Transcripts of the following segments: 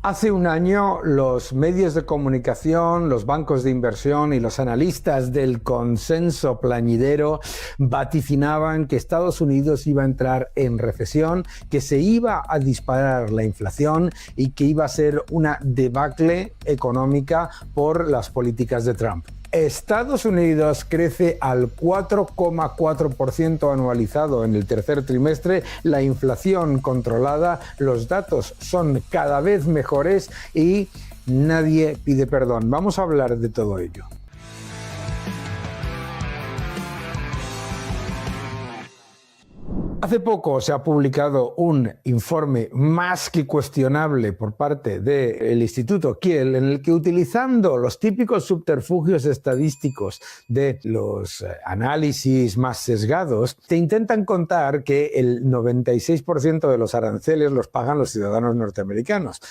Hace un año los medios de comunicación, los bancos de inversión y los analistas del consenso plañidero vaticinaban que Estados Unidos iba a entrar en recesión, que se iba a disparar la inflación y que iba a ser una debacle económica por las políticas de Trump. Estados Unidos crece al 4,4% anualizado en el tercer trimestre, la inflación controlada, los datos son cada vez mejores y nadie pide perdón. Vamos a hablar de todo ello. Hace poco se ha publicado un informe más que cuestionable por parte del Instituto Kiel, en el que, utilizando los típicos subterfugios estadísticos de los análisis más sesgados, te intentan contar que el 96% de los aranceles los pagan los ciudadanos norteamericanos.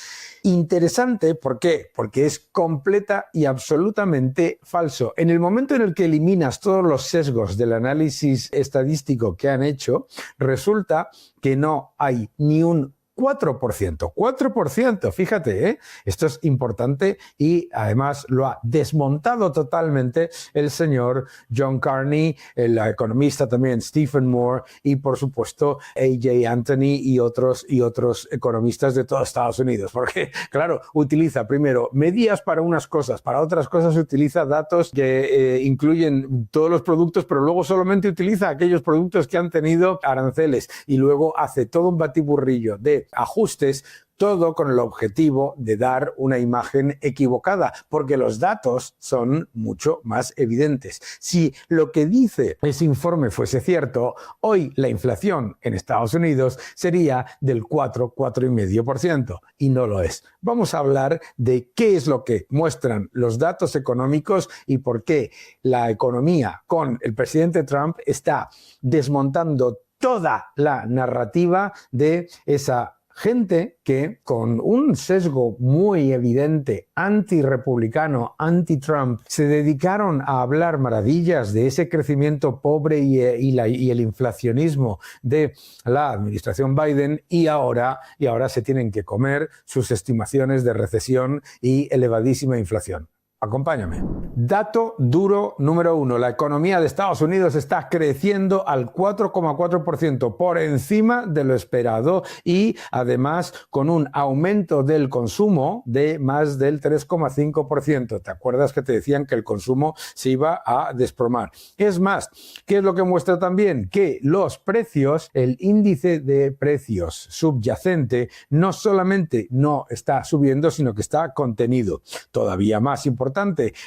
Interesante, ¿por qué? Porque es completa y absolutamente falso. En el momento en el que eliminas todos los sesgos del análisis estadístico que han hecho, resulta que no hay ni un 4%, fíjate, esto es importante y además lo ha desmontado totalmente el señor John Carney, el economista también Stephen Moore y por supuesto A.J. Anthony y otros economistas de todo Estados Unidos, porque claro, utiliza primero medidas para unas cosas, para otras cosas utiliza datos que incluyen todos los productos, pero luego solamente utiliza aquellos productos que han tenido aranceles y luego hace todo un batiburrillo de ajustes, todo con el objetivo de dar una imagen equivocada, porque los datos son mucho más evidentes. Si lo que dice ese informe fuese cierto, hoy la inflación en Estados Unidos sería del 4,5%, y no lo es. Vamos a hablar de qué es lo que muestran los datos económicos y por qué la economía con el presidente Trump está desmontando toda la narrativa de esa gente que, con un sesgo muy evidente anti-republicano, anti-Trump, se dedicaron a hablar maravillas de ese crecimiento pobre y el inflacionismo de la administración Biden y ahora se tienen que comer sus estimaciones de recesión y elevadísima inflación. Acompáñame. Dato duro número 1. La economía de Estados Unidos está creciendo al 4,4% por encima de lo esperado y además con un aumento del consumo de más del 3,5%. ¿Te acuerdas que te decían que el consumo se iba a desplomar? Es más, ¿qué es lo que muestra también? Que los precios, el índice de precios subyacente, no solamente no está subiendo, sino que está contenido. Todavía más importante,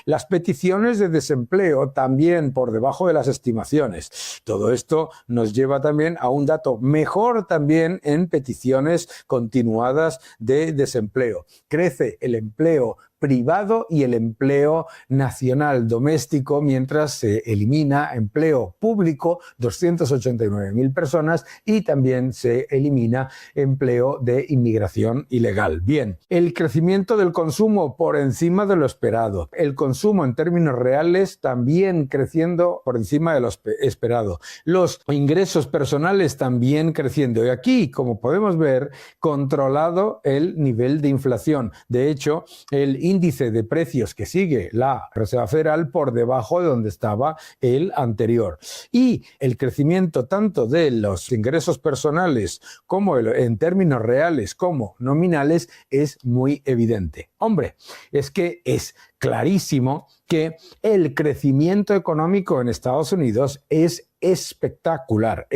las peticiones de desempleo también por debajo de las estimaciones. Todo esto nos lleva también a un dato mejor también en peticiones continuadas de desempleo. Crece el empleo privado y el empleo nacional doméstico, mientras se elimina empleo público, 289.000 personas, y también se elimina empleo de inmigración ilegal. Bien, el crecimiento del consumo por encima de lo esperado. El consumo en términos reales también creciendo por encima de lo esperado. Los ingresos personales también creciendo. Y aquí, como podemos ver, controlado el nivel de inflación. De hecho, el índice de precios que sigue la Reserva Federal por debajo de donde estaba el anterior. Y el crecimiento tanto de los ingresos personales como en términos reales como nominales es muy evidente. Hombre, es que es clarísimo que el crecimiento económico en Estados Unidos es espectacular,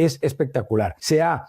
Se ha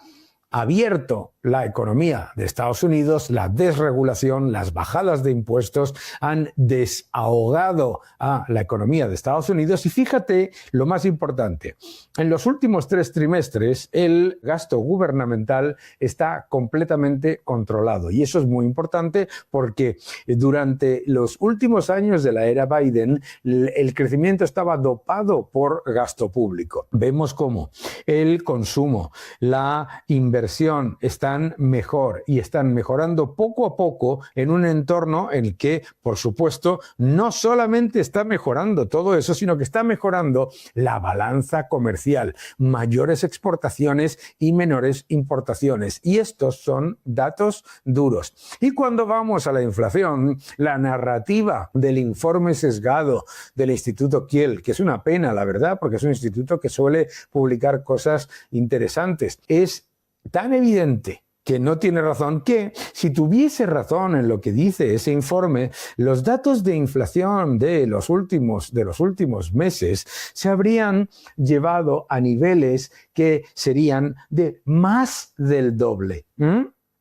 abierto la economía de Estados Unidos, la desregulación, las bajadas de impuestos han desahogado a la economía de Estados Unidos y fíjate lo más importante, en los últimos 3 trimestres el gasto gubernamental está completamente controlado y eso es muy importante porque durante los últimos años de la era Biden el crecimiento estaba dopado por gasto público. Vemos cómo el consumo, la inversión inversión están mejor y están mejorando poco a poco en un entorno en el que, por supuesto, no solamente está mejorando todo eso, sino que está mejorando la balanza comercial, mayores exportaciones y menores importaciones. Y estos son datos duros. Y cuando vamos a la inflación, la narrativa del informe sesgado del Instituto Kiel, que es una pena, la verdad, porque es un instituto que suele publicar cosas interesantes, es tan evidente que no tiene razón, que si tuviese razón en lo que dice ese informe, los datos de inflación de los últimos meses se habrían llevado a niveles que serían de más del doble.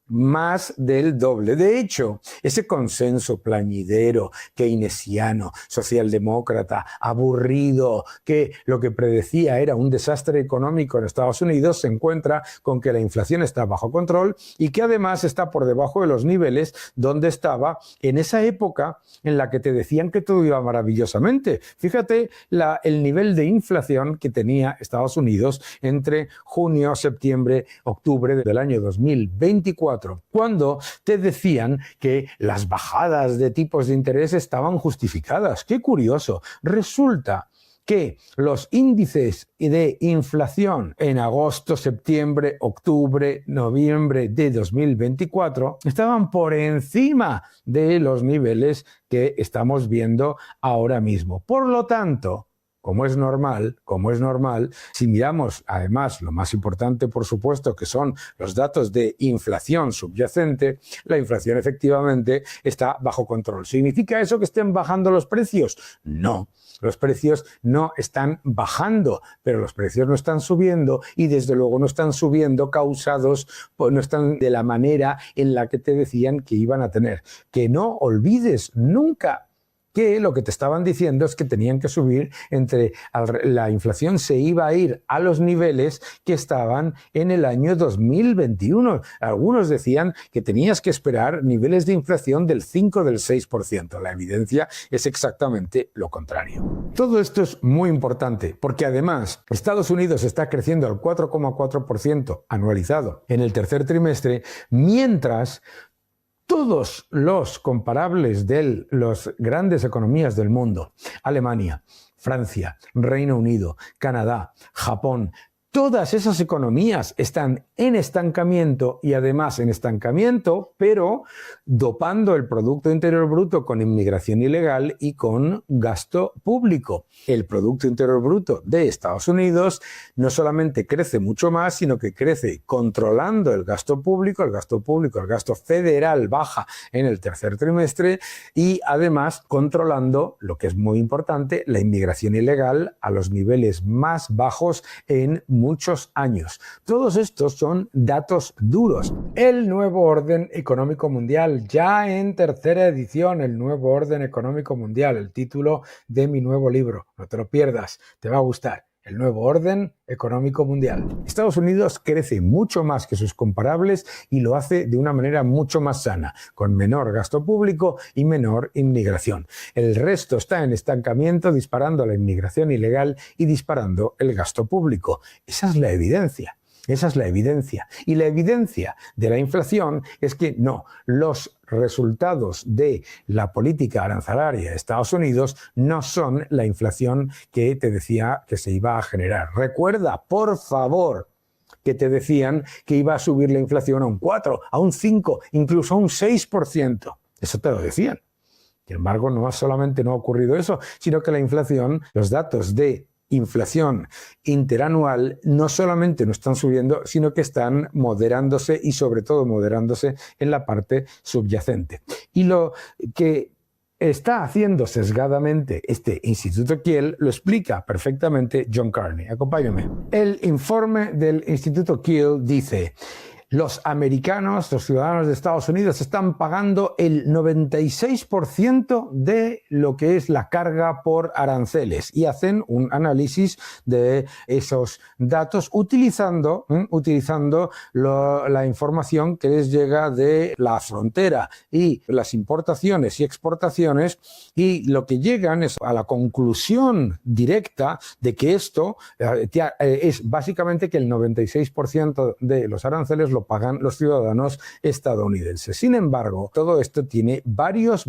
Más del doble. De hecho, ese consenso plañidero, keynesiano, socialdemócrata, aburrido, que lo que predecía era un desastre económico en Estados Unidos, se encuentra con que la inflación está bajo control y que además está por debajo de los niveles donde estaba en esa época en la que te decían que todo iba maravillosamente. Fíjate el nivel de inflación que tenía Estados Unidos entre junio, septiembre, octubre del año 2024. Cuando te decían que las bajadas de tipos de interés estaban justificadas. ¡Qué curioso! Resulta que los índices de inflación en agosto, septiembre, octubre, noviembre de 2024 estaban por encima de los niveles que estamos viendo ahora mismo. Por lo tanto, como es normal, si miramos además lo más importante, por supuesto, que son los datos de inflación subyacente, la inflación efectivamente está bajo control. ¿Significa eso que estén bajando los precios? No. Los precios no están bajando, pero los precios no están subiendo y desde luego no están subiendo no están de la manera en la que te decían que iban a tener. Que no olvides nunca que lo que te estaban diciendo es que tenían que subir la inflación se iba a ir a los niveles que estaban en el año 2021. Algunos decían que tenías que esperar niveles de inflación del 5 o del 6%. La evidencia es exactamente lo contrario. Todo esto es muy importante porque además Estados Unidos está creciendo al 4,4% anualizado en el tercer trimestre, mientras todos los comparables de las grandes economías del mundo, Alemania, Francia, Reino Unido, Canadá, Japón, todas esas economías están en estancamiento y además en estancamiento, pero dopando el Producto Interior Bruto con inmigración ilegal y con gasto público. El Producto Interior Bruto de Estados Unidos no solamente crece mucho más, sino que crece controlando el gasto público, el gasto federal baja en el tercer trimestre y además controlando, lo que es muy importante, la inmigración ilegal a los niveles más bajos en muchos años. Todos estos son datos duros. El nuevo orden económico mundial, ya en tercera edición, el nuevo orden económico mundial, el título de mi nuevo libro. No te lo pierdas, te va a gustar. El nuevo orden económico mundial. Estados Unidos crece mucho más que sus comparables y lo hace de una manera mucho más sana, con menor gasto público y menor inmigración. El resto está en estancamiento, disparando la inmigración ilegal y disparando el gasto público. Esa es la evidencia. Esa es la evidencia. Y la evidencia de la inflación es que no, los resultados de la política arancelaria de Estados Unidos no son la inflación que te decía que se iba a generar. Recuerda, por favor, que te decían que iba a subir la inflación a un 4, a un 5, incluso a un 6%. Eso te lo decían. Sin embargo, no solamente no ha ocurrido eso, sino que la inflación, los datos de inflación interanual no solamente no están subiendo, sino que están moderándose y sobre todo moderándose en la parte subyacente. Y lo que está haciendo sesgadamente este Instituto Kiel lo explica perfectamente John Carney. Acompáñame. El informe del Instituto Kiel dice: los americanos, los ciudadanos de Estados Unidos, están pagando el 96% de lo que es la carga por aranceles y hacen un análisis de esos datos utilizando la información que les llega de la frontera y las importaciones y exportaciones, y lo que llegan es a la conclusión directa de que esto es básicamente que el 96% de los aranceles lo pagan los ciudadanos estadounidenses. Sin embargo, todo esto tiene varios,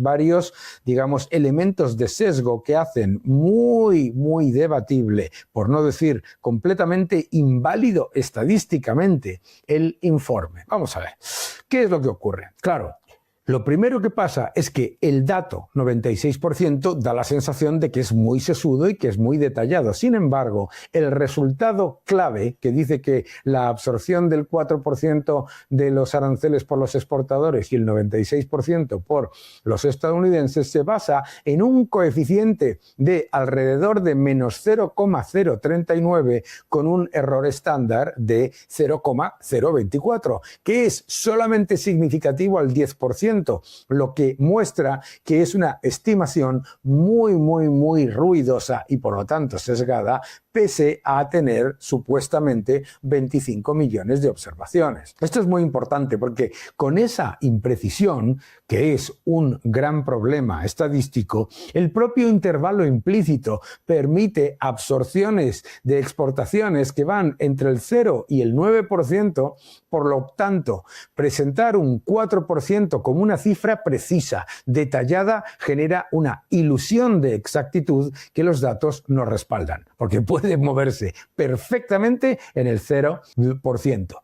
digamos, elementos de sesgo que hacen muy debatible, por no decir completamente inválido estadísticamente, el informe. Vamos a ver, ¿qué es lo que ocurre? Claro, lo primero que pasa es que el dato 96% da la sensación de que es muy sesudo y que es muy detallado. Sin embargo, el resultado clave, que dice que la absorción del 4% de los aranceles por los exportadores y el 96% por los estadounidenses, se basa en un coeficiente de alrededor de menos 0,039 con un error estándar de 0,024, que es solamente significativo al 10%. Lo que muestra que es una estimación muy ruidosa y por lo tanto sesgada, pese a tener supuestamente 25 millones de observaciones. Esto es muy importante porque con esa imprecisión, que es un gran problema estadístico, el propio intervalo implícito permite absorciones de exportaciones que van entre el 0 y el 9%, por lo tanto, presentar un 4% como una cifra precisa, detallada, genera una ilusión de exactitud que los datos no respaldan, porque puede moverse perfectamente en el 0%.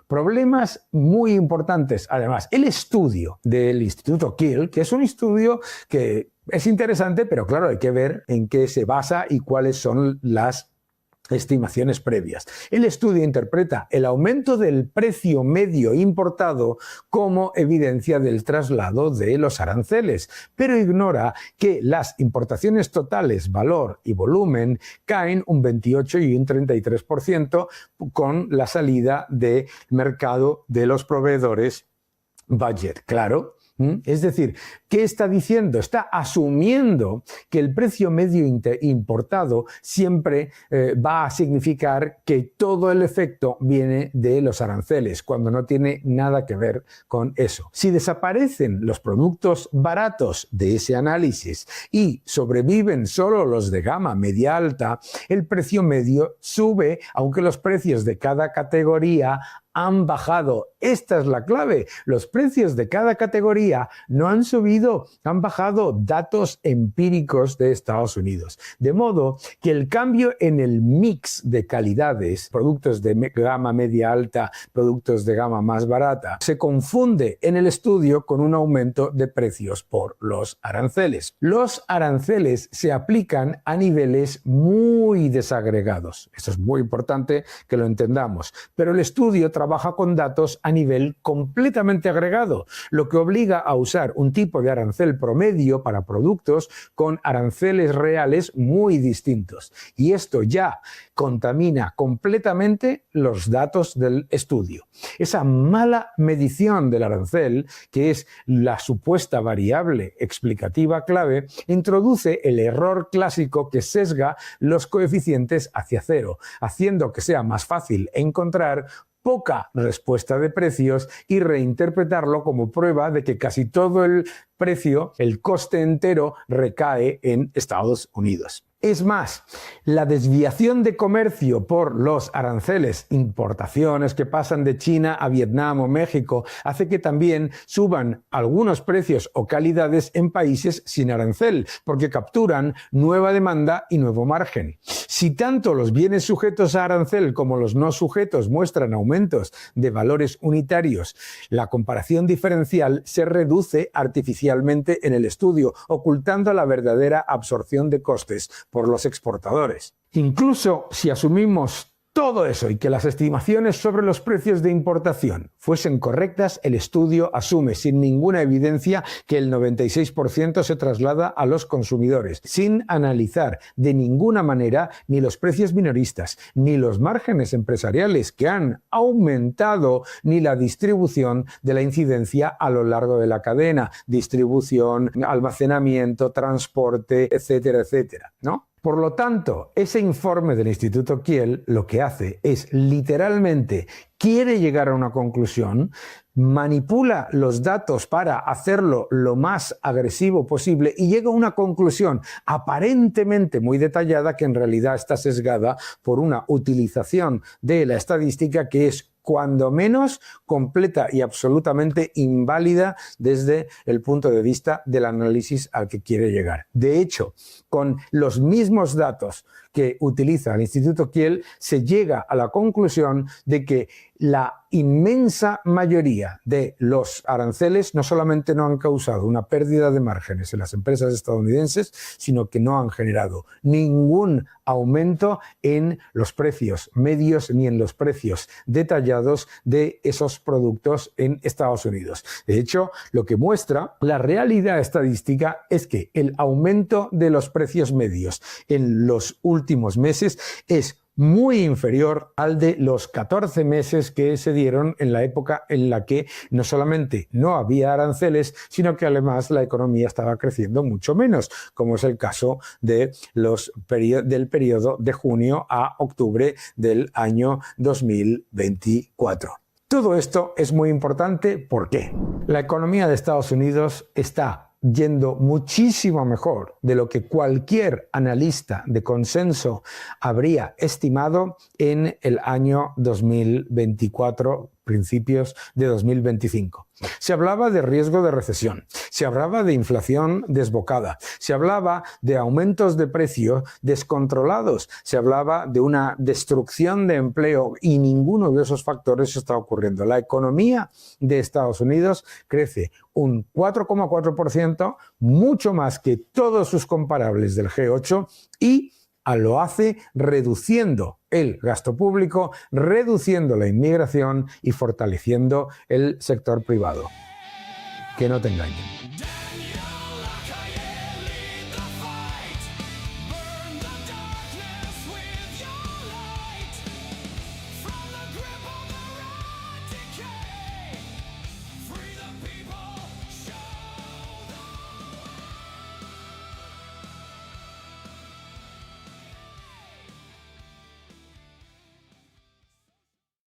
Problemas muy importantes, además, el estudio del Instituto Kiel, que es un estudio que es interesante, pero claro, hay que ver en qué se basa y cuáles son las estimaciones previas. El estudio interpreta el aumento del precio medio importado como evidencia del traslado de los aranceles, pero ignora que las importaciones totales, valor y volumen, caen un 28 y un 33% con la salida del mercado de los proveedores budget. Claro. Es decir, ¿qué está diciendo? Está asumiendo que el precio medio importado siempre va a significar que todo el efecto viene de los aranceles, cuando no tiene nada que ver con eso. Si desaparecen los productos baratos de ese análisis y sobreviven solo los de gama media alta, el precio medio sube, aunque los precios de cada categoría han bajado. Esta es la clave. Los precios de cada categoría no han subido, han bajado. Datos empíricos de Estados Unidos. De modo que el cambio en el mix de calidades, productos de gama media alta, productos de gama más barata, se confunde en el estudio con un aumento de precios por los aranceles. Los aranceles se aplican a niveles muy desagregados. Esto es muy importante que lo entendamos. Pero el estudio trabaja con datos a nivel completamente agregado, lo que obliga a usar un tipo de arancel promedio para productos con aranceles reales muy distintos. Y esto ya contamina completamente los datos del estudio. Esa mala medición del arancel, que es la supuesta variable explicativa clave, introduce el error clásico que sesga los coeficientes hacia cero, haciendo que sea más fácil encontrar poca respuesta de precios y reinterpretarlo como prueba de que casi todo el precio, el coste entero, recae en Estados Unidos. Es más, la desviación de comercio por los aranceles, importaciones que pasan de China a Vietnam o México, hace que también suban algunos precios o calidades en países sin arancel, porque capturan nueva demanda y nuevo margen. Si tanto los bienes sujetos a arancel como los no sujetos muestran aumentos de valores unitarios, la comparación diferencial se reduce artificialmente en el estudio, ocultando la verdadera absorción de costes por los exportadores. Incluso si asumimos todo eso y que las estimaciones sobre los precios de importación fuesen correctas, el estudio asume sin ninguna evidencia que el 96% se traslada a los consumidores, sin analizar de ninguna manera ni los precios minoristas, ni los márgenes empresariales que han aumentado, ni la distribución de la incidencia a lo largo de la cadena, distribución, almacenamiento, transporte, etcétera, etcétera, ¿no? Por lo tanto, ese informe del Instituto Kiel lo que hace es literalmente quiere llegar a una conclusión, manipula los datos para hacerlo lo más agresivo posible y llega a una conclusión aparentemente muy detallada que en realidad está sesgada por una utilización de la estadística que es cuando menos completa y absolutamente inválida desde el punto de vista del análisis al que quiere llegar. De hecho, con los mismos datos que utiliza el Instituto Kiel, se llega a la conclusión de que la inmensa mayoría de los aranceles no solamente no han causado una pérdida de márgenes en las empresas estadounidenses, sino que no han generado ningún aumento en los precios medios ni en los precios detallados de esos productos en Estados Unidos. De hecho, lo que muestra la realidad estadística es que el aumento de los precios medios en los últimos meses es muy inferior al de los 14 meses que se dieron en la época en la que no solamente no había aranceles, sino que además la economía estaba creciendo mucho menos, como es el caso de del periodo de junio a octubre del año 2024. Todo esto es muy importante. ¿Por qué? La economía de Estados Unidos está yendo muchísimo mejor de lo que cualquier analista de consenso habría estimado en el año 2024, principios de 2025. Se hablaba de riesgo de recesión, se hablaba de inflación desbocada, se hablaba de aumentos de precio descontrolados, se hablaba de una destrucción de empleo y ninguno de esos factores está ocurriendo. La economía de Estados Unidos crece un 4,4%, mucho más que todos sus comparables del G8 y lo hace reduciendo el gasto público, reduciendo la inmigración y fortaleciendo el sector privado. Que no te engañen.